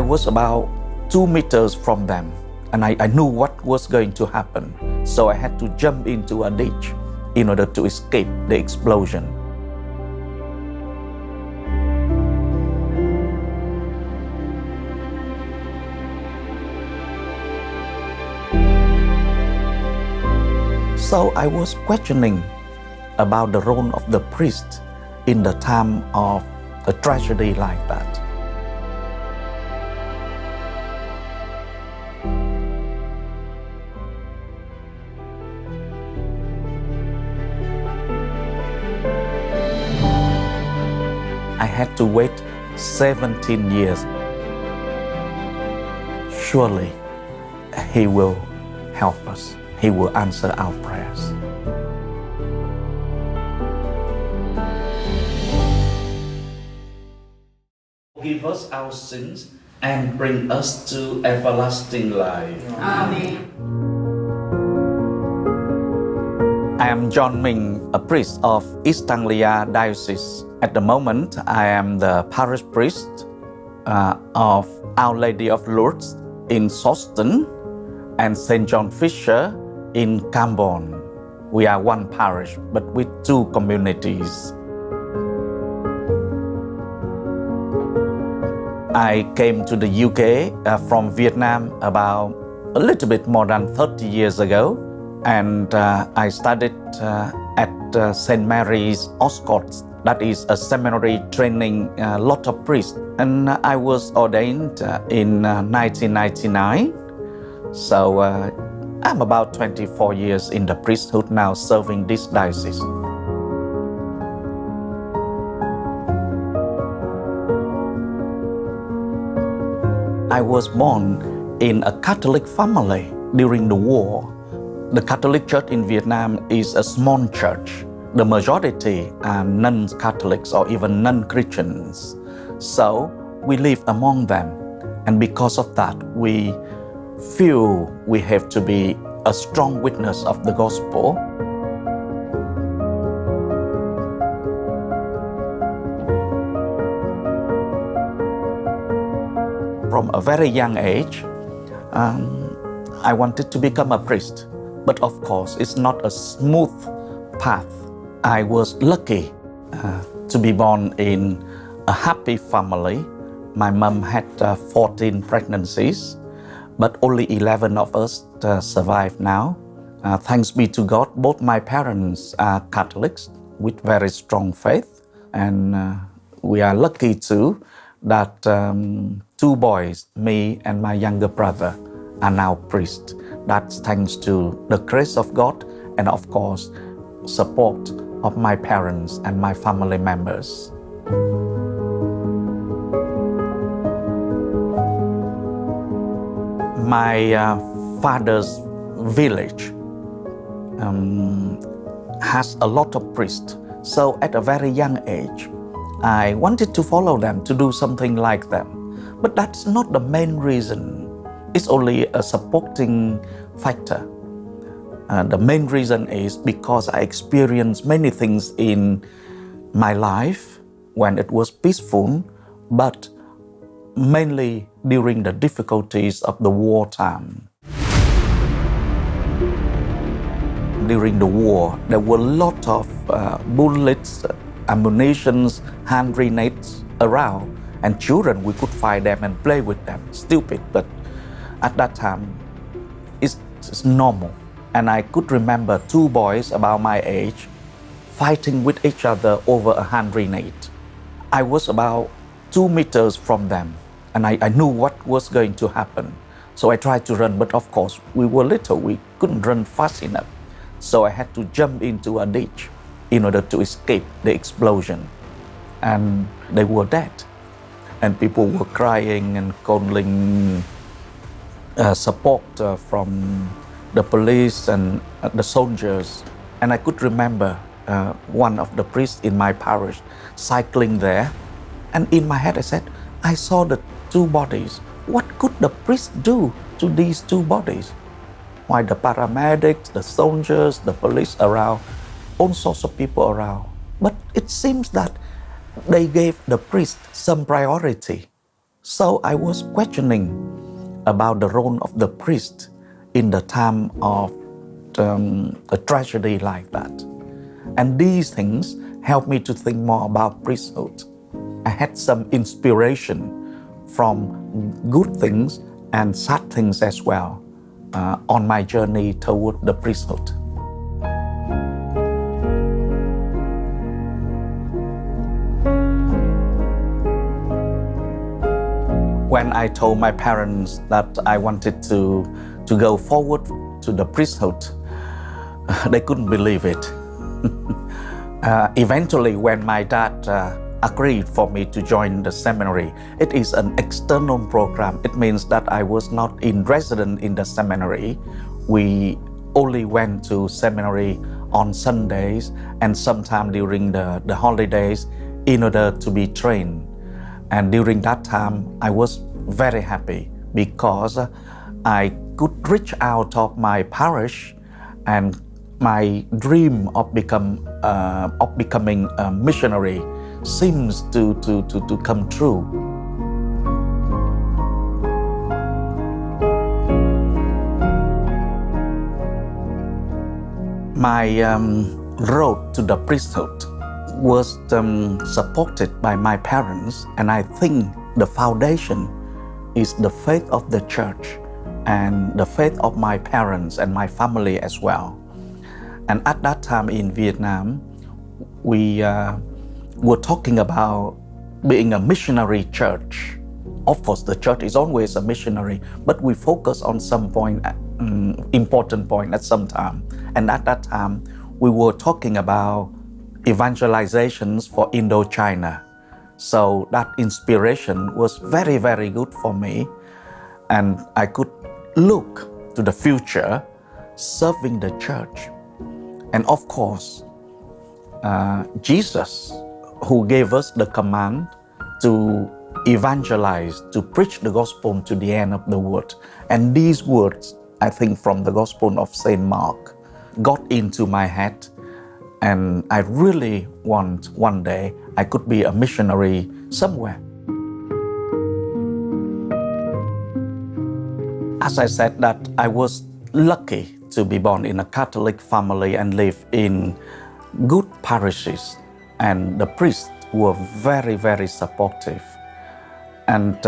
was about 2 meters from them, and I knew what was going to happen. So I had to jump into a ditch in order to escape the explosion. So I was questioning about the role of the priest in the time of a tragedy like that. I had to wait 17 years. Surely He will help us. He will answer our prayers. Forgive us our sins and bring us to everlasting life. Amen. I am John Minh, a priest of East Anglia Diocese. At the moment, I am the parish priest of Our Lady of Lourdes in Soston and St. John Fisher in Camborne. We are one parish, but with two communities. I came to the UK from Vietnam about a little bit more than 30 years ago, and I studied at St. Mary's, Oscott. That is a seminary training a lot of priests. And I was ordained in 1999. So I'm about 24 years in the priesthood now, serving this diocese. I was born in a Catholic family during the war. The Catholic Church in Vietnam is a small church. The majority are non-Catholics or even non-Christians. So we live among them. And because of that, we feel we have to be a strong witness of the gospel. From a very young age, I wanted to become a priest. But of course, it's not a smooth path. I was lucky to be born in a happy family. My mom had 14 pregnancies, but only 11 of us survived now. Thanks be to God, both my parents are Catholics with very strong faith. And we are lucky too that 2 boys, me and my younger brother, are now priests. That's thanks to the grace of God and of course support of my parents and my family members. My father's village has a lot of priests. So at a very young age, I wanted to follow them, to do something like them. But that's not the main reason. It's only a supporting factor. The main reason is because I experienced many things in my life when it was peaceful, but mainly during the difficulties of the wartime. During the war, there were a lot of bullets, ammunitions, hand grenades around, and children, we could find them and play with them. Stupid, but at that time, it's normal. And I could remember 2 boys about my age fighting with each other over a hand grenade. I was about 2 meters from them, and I knew what was going to happen. So I tried to run, but of course, we were little, we couldn't run fast enough. So I had to jump into a ditch in order to escape the explosion. And they were dead. And people were crying and calling support from the police and the soldiers. And I could remember one of the priests in my parish cycling there. And in my head I said, I saw the 2 bodies. What could the priest do to these 2 bodies? Why the paramedics, the soldiers, the police around, all sorts of people around. But it seems that they gave the priest some priority. So I was questioning about the role of the priest in the time of a tragedy like that. And these things helped me to think more about priesthood. I had some inspiration from good things and sad things as well on my journey toward the priesthood. When I told my parents that I wanted to go forward to the priesthood, they couldn't believe it. Eventually, when my dad agreed for me to join the seminary, it is an external program. It means that I was not in resident in the seminary. We only went to seminary on Sundays and sometime during the holidays in order to be trained. And during that time, I was very happy because I could reach out of my parish, and my dream of becoming a missionary seems to come true. My road to the priesthood was supported by my parents, and I think the foundation is the faith of the church and the faith of my parents and my family as well. And at that time in Vietnam, we were talking about being a missionary church. Of course, the church is always a missionary, but we focus on some point, important point at some time. And at that time, we were talking about evangelizations for Indochina. So that inspiration was very, very good for me. And I could look to the future serving the church. And of course, Jesus, who gave us the command to evangelize, to preach the gospel to the end of the world. And these words, I think from the Gospel of St. Mark, got into my head. And I really want one day I could be a missionary somewhere. As I said, that I was lucky to be born in a Catholic family and live in good parishes, and the priests were very, very supportive, and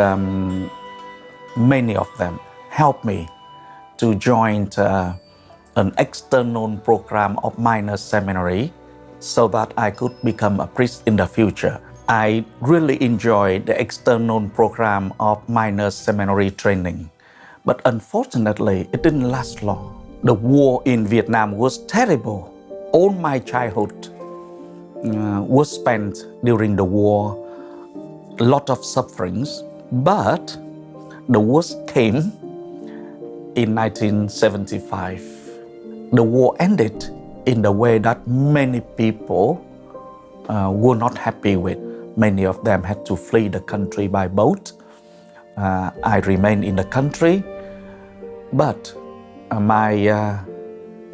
many of them helped me to join an external program of minor seminary so that I could become a priest in the future. I really enjoyed the external program of minor seminary training, but unfortunately it didn't last long. The war in Vietnam was terrible. All my childhood was spent during the war, a lot of sufferings, but the worst came in 1975. The war ended in the way that many people were not happy with. Many of them had to flee the country by boat. I remained in the country, but my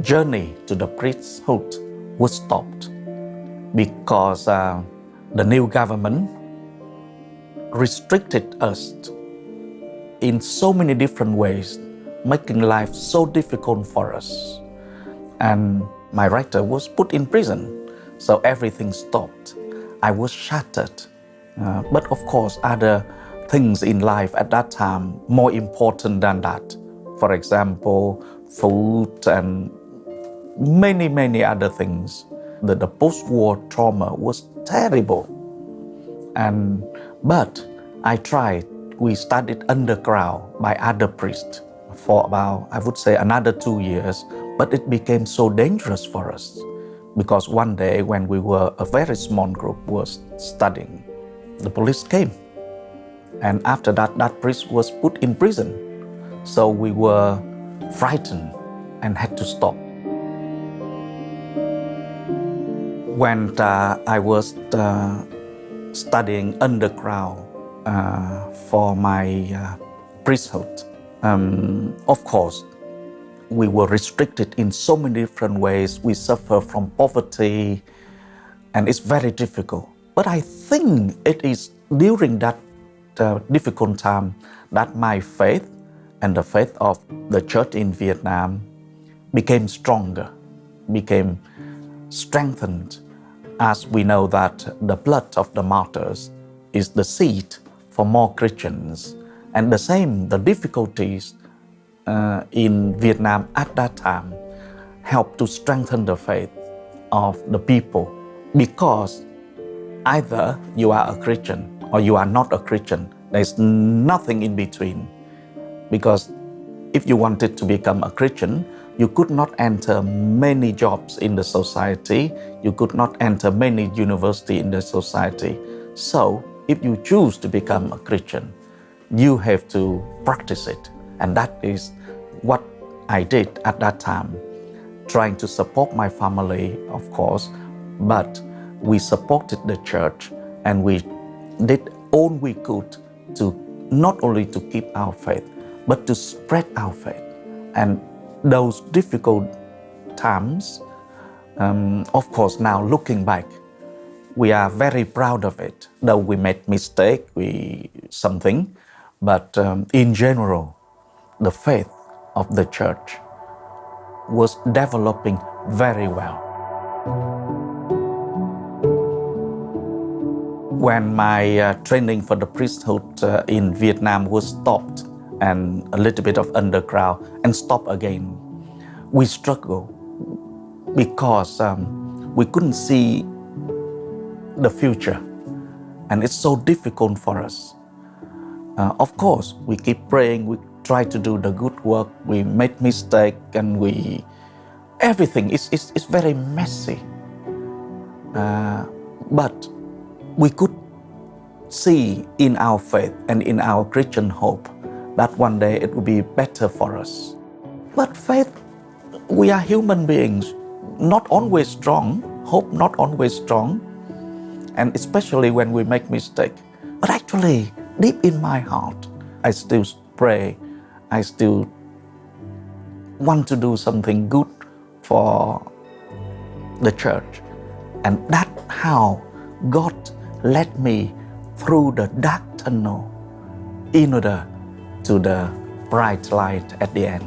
journey to the priesthood was stopped because the new government restricted us in so many different ways, making life so difficult for us. And my rector was put in prison, so everything stopped. I was shattered. But of course, other things in life at that time more important than that. For example, food and many other things. The post-war trauma was terrible. But I tried. We studied underground by other priests for about, I would say, another 2 years. But it became so dangerous for us because one day when we were a very small group was studying, the police came. And after that, that priest was put in prison. So we were frightened and had to stop. When I was studying underground for my priesthood, of course, we were restricted in so many different ways. We suffer from poverty, and it's very difficult. But I think it is during that difficult time that my faith and the faith of the church in Vietnam became stronger, became strengthened, as we know that the blood of the martyrs is the seed for more Christians. And the same, the difficulties in Vietnam at that time helped to strengthen the faith of the people, because either you are a Christian or you are not a Christian. There's nothing in between. Because if you wanted to become a Christian, you could not enter many jobs in the society. You could not enter many universities in the society. So if you choose to become a Christian, you have to practice it. And that is what I did at that time, trying to support my family, of course, but we supported the church and we did all we could to not only to keep our faith, but to spread our faith. And those difficult times, of course, now looking back, we are very proud of it. Though we made mistake, but in general, the faith of the church was developing very well. When my training for the priesthood in Vietnam was stopped, and a little bit of underground and stop again, we struggled because we couldn't see the future, and it's so difficult for us. Of course, we keep praying, we try to do the good work, we make mistake, and everything is very messy. But we could see in our faith and in our Christian hope that one day it will be better for us. But faith, we are human beings, not always strong, hope not always strong, and especially when we make mistake. But actually, deep in my heart, I still pray, I still want to do something good for the church. And that's how God led me through the dark tunnel in order to the bright light at the end.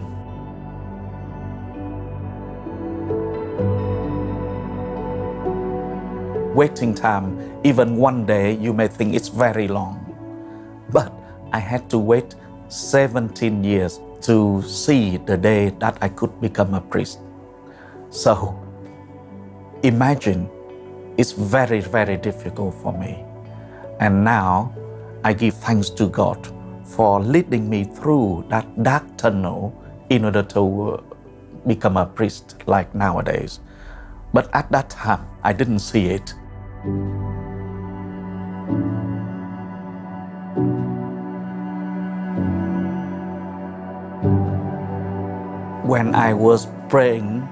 Waiting time, even one day, you may think it's very long. But I had to wait 17 years to see the day that I could become a priest. So imagine, it's very, very difficult for me. And now I give thanks to God for leading me through that dark tunnel in order to become a priest like nowadays. But at that time, I didn't see it. When I was praying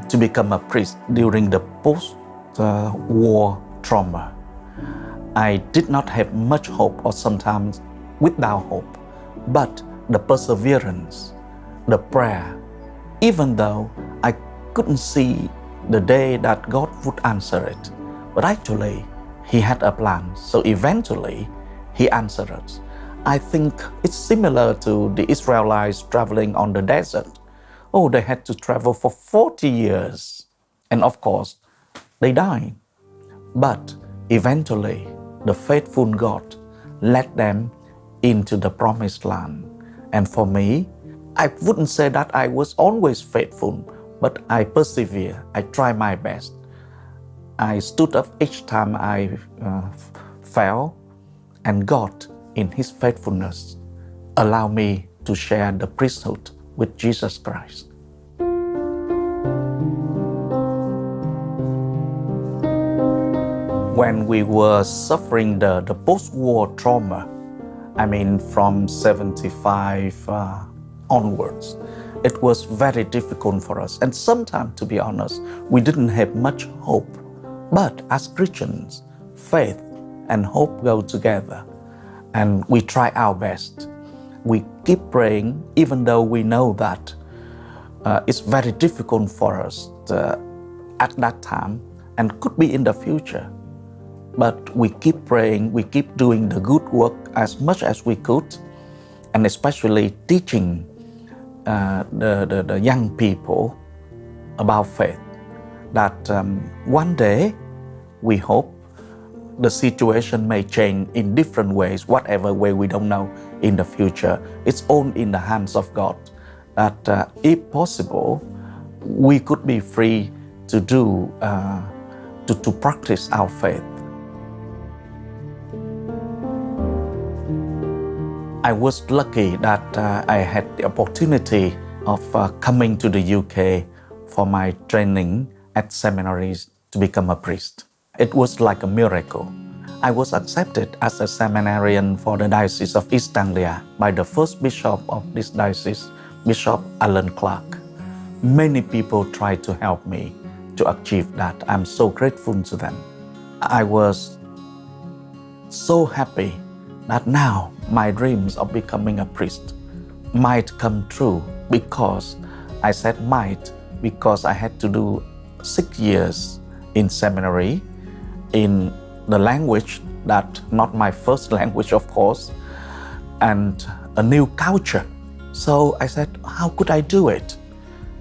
to become a priest during the post-war trauma, I did not have much hope, or sometimes without hope, but the perseverance, the prayer, even though I couldn't see the day that God would answer it, but actually He had a plan, so eventually He answered us. I think it's similar to the Israelites traveling on the desert. Oh, they had to travel for 40 years, and of course, they died. But eventually, the faithful God led them into the promised land. And for me, I wouldn't say that I was always faithful, but I persevere, I try my best. I stood up each time I fell, and God, in His faithfulness, allowed me to share the priesthood with Jesus Christ. When we were suffering the post-war trauma, I mean from 75 onwards, it was very difficult for us. And sometimes, to be honest, we didn't have much hope. But as Christians, faith and hope go together. And we try our best. We keep praying, even though we know that it's very difficult for us at that time and could be in the future. But we keep praying, we keep doing the good work as much as we could, and especially teaching the young people about faith. That one day, we hope the situation may change in different ways, whatever way we don't know in the future. It's all in the hands of God. That if possible, we could be free to do, to practice our faith. I was lucky that I had the opportunity of coming to the UK for my training at seminaries to become a priest. It was like a miracle. I was accepted as a seminarian for the Diocese of East Anglia by the first bishop of this diocese, Bishop Alan Clark. Many people tried to help me to achieve that. I'm so grateful to them. I was so happy that now my dreams of becoming a priest might come true, because I said might, because I had to do 6 years in seminary in the language that not my first language, of course, and a new culture. So I said, how could I do it?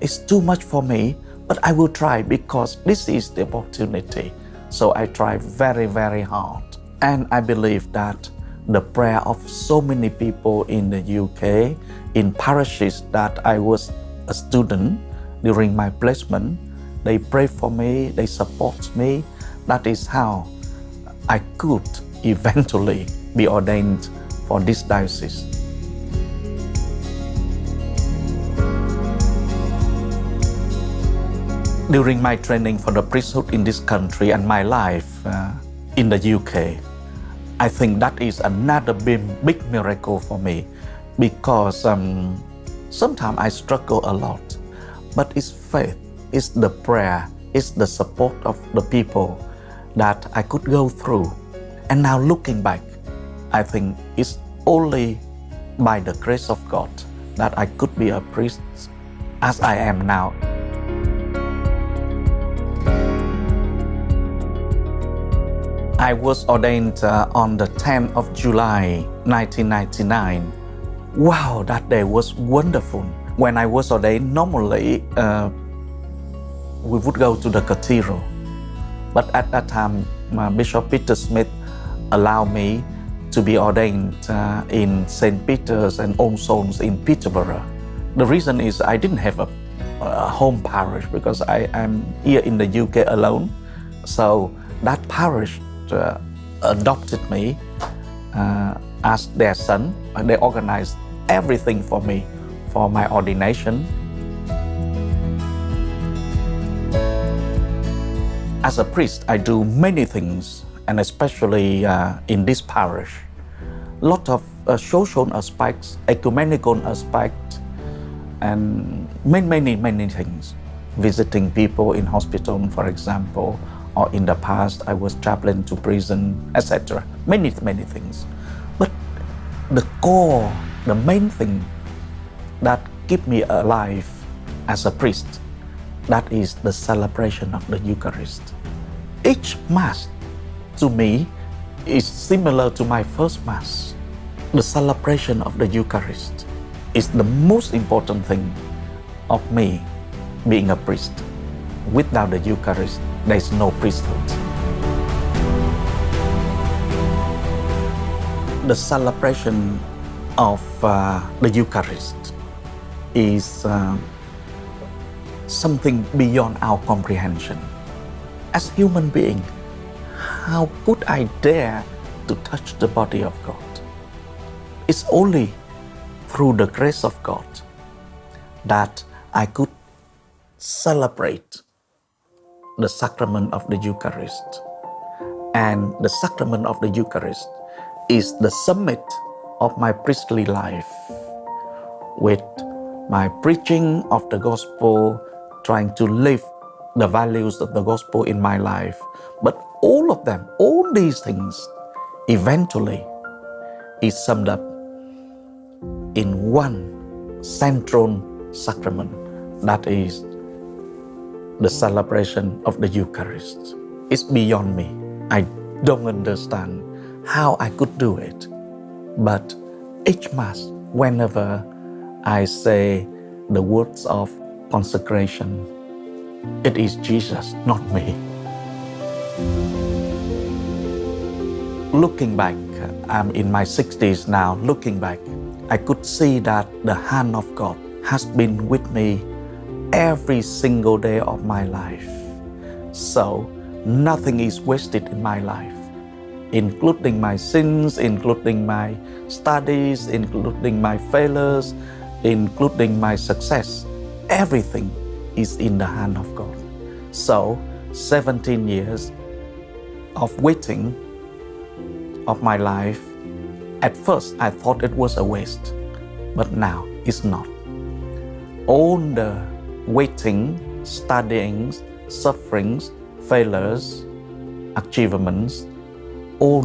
It's too much for me, but I will try because this is the opportunity. So I tried very, very hard. And I believe that the prayer of so many people in the UK, in parishes that I was a student during my placement, they pray for me, they support me. That is how I could eventually be ordained for this diocese. During my training for the priesthood in this country and my life in the UK, I think that is another big miracle for me, because sometimes I struggle a lot, but it's faith, it's the prayer, it's the support of the people that I could go through. And now looking back, I think it's only by the grace of God that I could be a priest as I am now. I was ordained on the 10th of July, 1999. Wow, that day was wonderful. When I was ordained, normally we would go to the cathedral. But at that time, Bishop Peter Smith allowed me to be ordained in St. Peter's and All Souls in Peterborough. The reason is I didn't have a home parish because I am here in the UK alone. So that parish adopted me as their son. They organized everything for me for my ordination. As a priest, I do many things, and especially in this parish, a lot of social aspects, ecumenical aspects, and many things. Visiting people in hospital, for example, or in the past, I was chaplain to prison, etc. Many things. But the core, the main thing that keep me alive as a priest, that is the celebration of the Eucharist. Each Mass, to me, is similar to my first Mass. The celebration of the Eucharist is the most important thing of me being a priest. Without the Eucharist, there is no priesthood. The celebration of the Eucharist is something beyond our comprehension. As human being, how could I dare to touch the body of God? It's only through the grace of God that I could celebrate the sacrament of the Eucharist. And the sacrament of the Eucharist is the summit of my priestly life, with my preaching of the gospel, trying to live the values of the gospel in my life. But all of them, all these things, eventually is summed up in one central sacrament, that is the celebration of the Eucharist. It's beyond me. I don't understand how I could do it. But each Mass, whenever I say the words of consecration, it is Jesus, not me. Looking back, I'm in my 60s now. Looking back, I could see that the hand of God has been with me every single day of my life. So nothing is wasted in my life, including my sins, including my studies, including my failures, including my success. Everything is in the hand of God. So 17 years of waiting of my life, at first I thought it was a waste, but now it's not. All the waiting, studying, sufferings, failures, achievements, all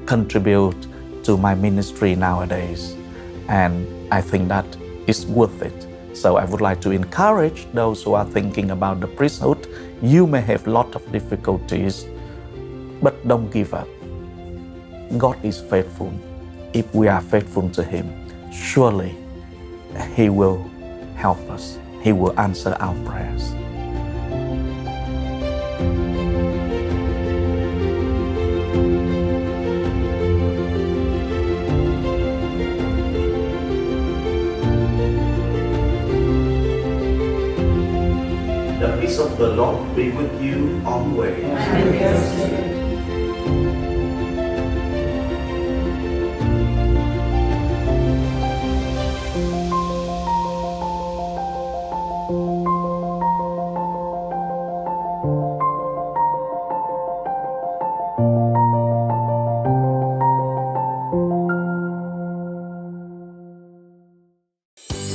contribute to my ministry nowadays. And I think that is worth it. So I would like to encourage those who are thinking about the priesthood. You may have a lot of difficulties, but don't give up. God is faithful. If we are faithful to Him, surely He will help us. He will answer our prayers. The peace of the Lord be with you always.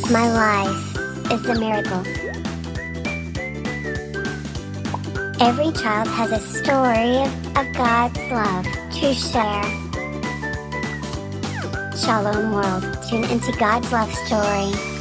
My life is a miracle. Every child has a story of God's love to share. Shalom world, tune into God's love story.